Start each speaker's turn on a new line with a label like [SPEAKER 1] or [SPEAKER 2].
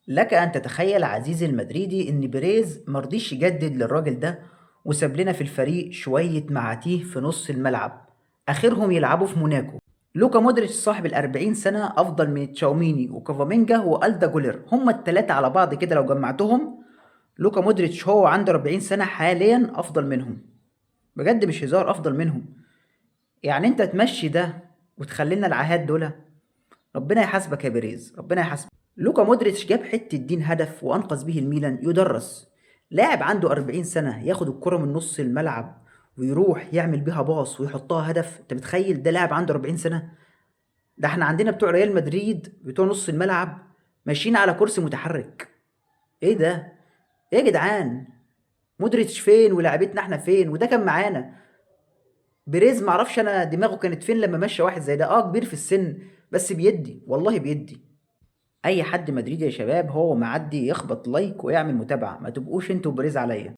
[SPEAKER 1] لك أن تتخيل عزيزي المدريدي إن بيريز مرضيش يجدد للراجل ده، وساب لنا في الفريق شوية معاتيه في نص الملعب، آخرهم يلعبوا في موناكو. لوكا مودريتش صاحب ال40 سنة أفضل من تشاوميني وكافامينجا وألدا جولير، هما التلاتة على بعض كده لو جمعتهم. لوكا مودريتش هو عنده 40 سنة حاليا أفضل منهم، بجد مش هزار، أفضل منهم. يعني أنت تمشي ده وتخلينا العاهات دول؟ ربنا يحاسبك يا بيريز، ربنا يحاسبك. لوكا مودريتش جاب حتة دين هدف وأنقذ به الميلان يدرس. لاعب عنده 40 سنة ياخد الكرة من نص الملعب ويروح يعمل بيها باص ويحطها هدف؟ انت متخيل ده لاعب عنده 40 سنة؟ ده احنا عندنا بتوع ريال مدريد بتوع نص الملعب ماشيين على كرسي متحرك. ايه ده؟ ايه يا جدعان؟ مودريتش فين ولاعبتنا احنا فين؟ وده كان معانا. بيريز معرفش انا دماغه كانت فين لما مشى واحد زي ده، كبير في السن بس بيدي، والله بيدي. اي حد مدريدي يا شباب هو معدي يخبط لايك ويعمل متابعة، ما تبقوش انتوا بريز عليا.